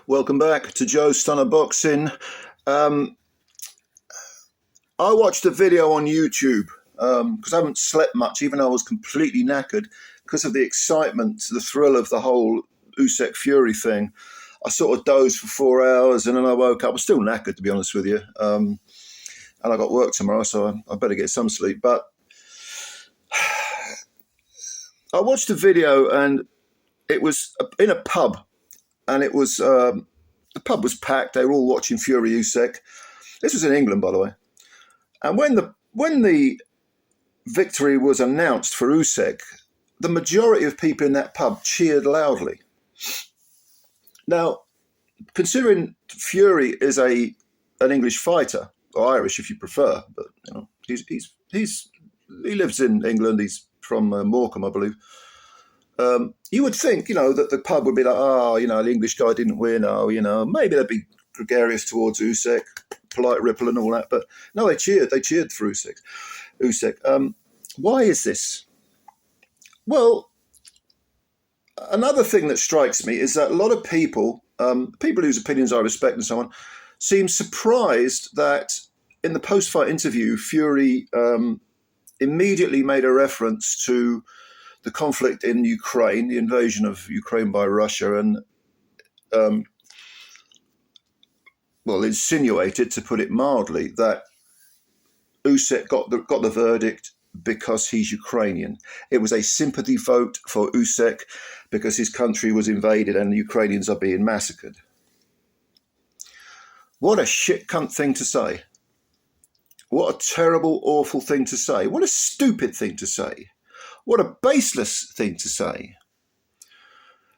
Welcome back to Joe Stunner Boxing. I watched a video on YouTube because I haven't slept much, even though I was completely knackered because of the excitement, the thrill of the whole Usyk Fury thing. I sort of dozed for 4 hours and then I woke up. I was still knackered, to be honest with you. And I got work tomorrow, so I better get some sleep. But I watched a video and it was in a pub. And it was, the pub was packed. They were all watching Fury Usyk. This was in England, by the way. And when the victory was announced for Usyk, the majority of people in that pub cheered loudly. Now, considering Fury is an English fighter, or Irish if you prefer, but you know, he lives in England. He's from Morecambe, I believe. You would think, that the pub would be like, the English guy didn't win. Maybe they'd be gregarious towards Usyk, polite ripple and all that. But no, they cheered. They cheered for Usyk. Why is this? Well, another thing that strikes me is that a lot of people whose opinions I respect and so on, seem surprised that in the post-fight interview, Fury immediately made a reference to the conflict in Ukraine, the invasion of Ukraine by Russia, and insinuated, to put it mildly, that Usyk got the verdict because he's Ukrainian. It was a sympathy vote for Usyk because his country was invaded and the Ukrainians are being massacred. What a shit cunt thing to say. What a terrible, awful thing to say. What a stupid thing to say. What a baseless thing to say.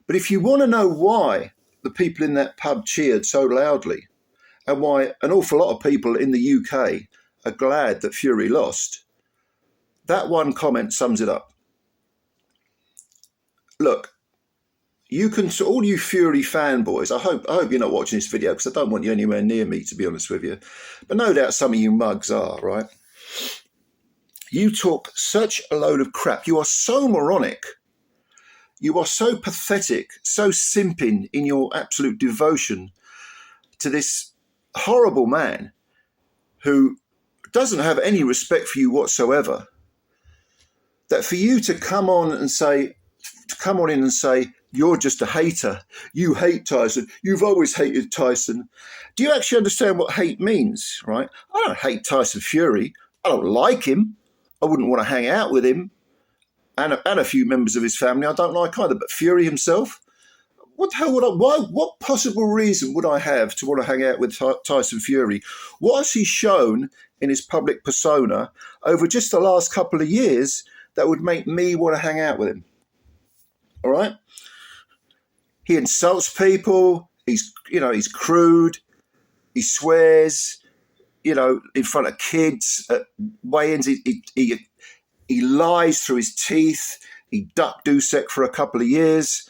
But if you want to know why the people in that pub cheered so loudly and why an awful lot of people in the UK are glad that Fury lost, that one comment sums it up. Look, all you Fury fanboys, I hope you're not watching this video because I don't want you anywhere near me, to be honest with you. But no doubt some of you mugs are, right? You talk such a load of crap. You are so moronic. You are so pathetic, so simping in your absolute devotion to this horrible man who doesn't have any respect for you whatsoever, that for you to come on in and say, you're just a hater. You hate Tyson. You've always hated Tyson. Do you actually understand what hate means, right? I don't hate Tyson Fury. I don't like him. I wouldn't want to hang out with him, and a few members of his family I don't like either. But Fury himself, what the hell would I? Why? What possible reason would I have to want to hang out with Tyson Fury? What has he shown in his public persona over just the last couple of years that would make me want to hang out with him? All right. He insults people. He's crude. He swears. In front of kids at weigh-ins, he lies through his teeth. He ducked Usyk for a couple of years.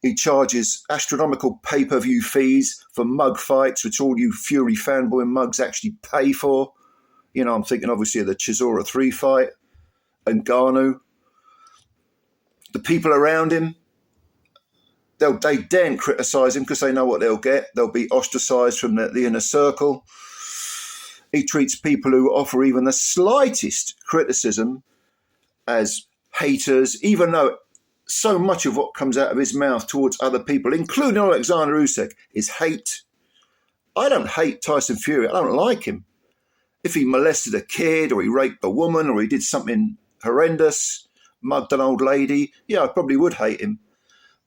He charges astronomical pay-per-view fees for mug fights, which all you Fury fanboy mugs actually pay for. I'm thinking obviously of the Chisora 3 fight and Ngannou. The people around him, they daren't criticise him because they know what they'll get. They'll be ostracised from the inner circle. He treats people who offer even the slightest criticism as haters, even though so much of what comes out of his mouth towards other people, including Oleksandr Usyk, is hate. I don't hate Tyson Fury. I don't like him. If he molested a kid or he raped a woman or he did something horrendous, mugged an old lady, I probably would hate him.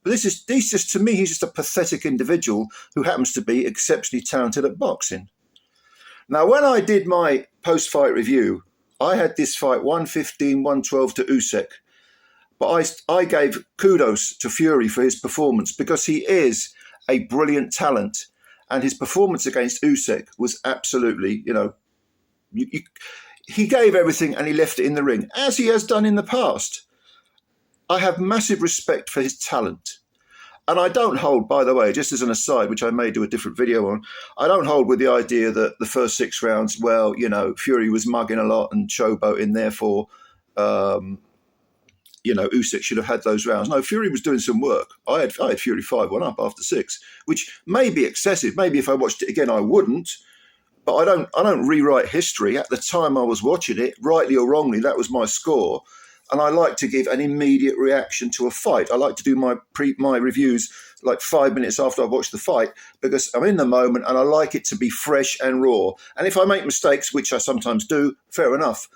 But to me, he's just a pathetic individual who happens to be exceptionally talented at boxing. Now, when I did my post-fight review, I had this fight 115, 112 to Usyk. But I gave kudos to Fury for his performance because he is a brilliant talent. And his performance against Usyk was absolutely, he gave everything and he left it in the ring, as he has done in the past. I have massive respect for his talent. And I don't hold, by the way, just as an aside, which I may do a different video on, I don't hold with the idea that the first 6 rounds, Fury was mugging a lot and showboating, therefore, Usyk should have had those rounds. No, Fury was doing some work. I had Fury 5-1 up after 6, which may be excessive. Maybe if I watched it again, I wouldn't. But I don't rewrite history. At the time I was watching it, rightly or wrongly, that was my score. And I like to give an immediate reaction to a fight. I like to do my reviews like 5 minutes after I've watched the fight, because I'm in the moment and I like it to be fresh and raw. And if I make mistakes, which I sometimes do, fair enough.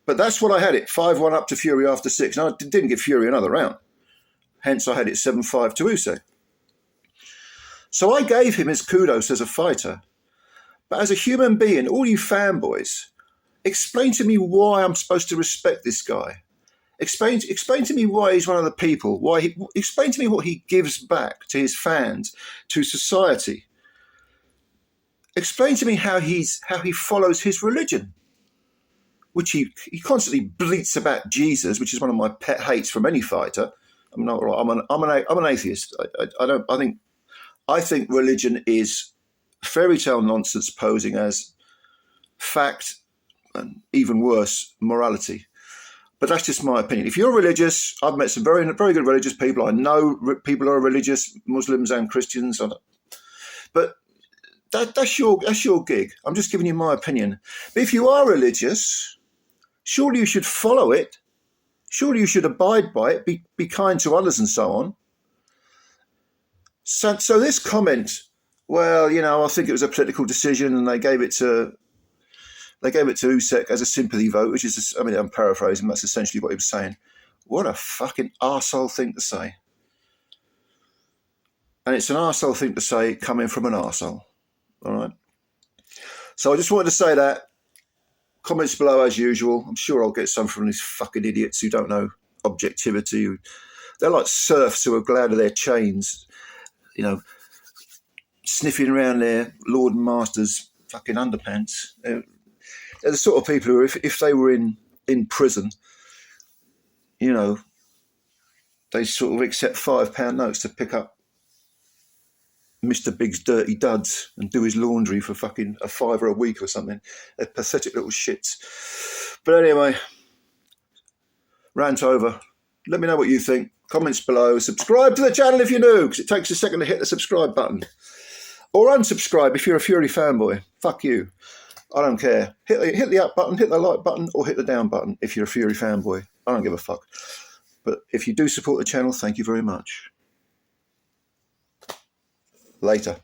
But that's what I had it, 5-1 up to Fury after 6. And I didn't give Fury another round. Hence, I had it 7-5 to Usyk. So I gave him his kudos as a fighter. But as a human being, all you fanboys, explain to me why I'm supposed to respect this guy. Explain to me why he's one of the people. Explain to me what he gives back to his fans, to society. Explain to me how he follows his religion, which he constantly bleats about Jesus, which is one of my pet hates from any fighter. I'm an atheist. I think religion is fairy tale nonsense posing as fact, and even worse, morality. But that's just my opinion. If you're religious, I've met some very, very good religious people. I know people are religious, Muslims and Christians. But that's your gig. I'm just giving you my opinion. But if you are religious, surely you should follow it. Surely you should abide by it. Be kind to others and so on. So this comment, well, I think it was a political decision, and they gave it to Usyk as a sympathy vote, which is, I'm paraphrasing, that's essentially what he was saying. What a fucking arsehole thing to say. And it's an arsehole thing to say coming from an arsehole. All right? So I just wanted to say that. Comments below as usual. I'm sure I'll get some from these fucking idiots who don't know objectivity. They're like serfs who are glad of their chains, sniffing around their lord and master's fucking underpants. They're the sort of people who, if they were in prison, they sort of accept £5 notes to pick up Mr. Big's dirty duds and do his laundry for fucking £5 a week or something. They're pathetic little shits. But anyway, rant over. Let me know what you think. Comments below. Subscribe to the channel if you're new, because it takes a second to hit the subscribe button. Or unsubscribe if you're a Fury fanboy. Fuck you. I don't care. Hit the up button, hit the like button, or hit the down button if you're a Fury fanboy. I don't give a fuck. But if you do support the channel, thank you very much. Later.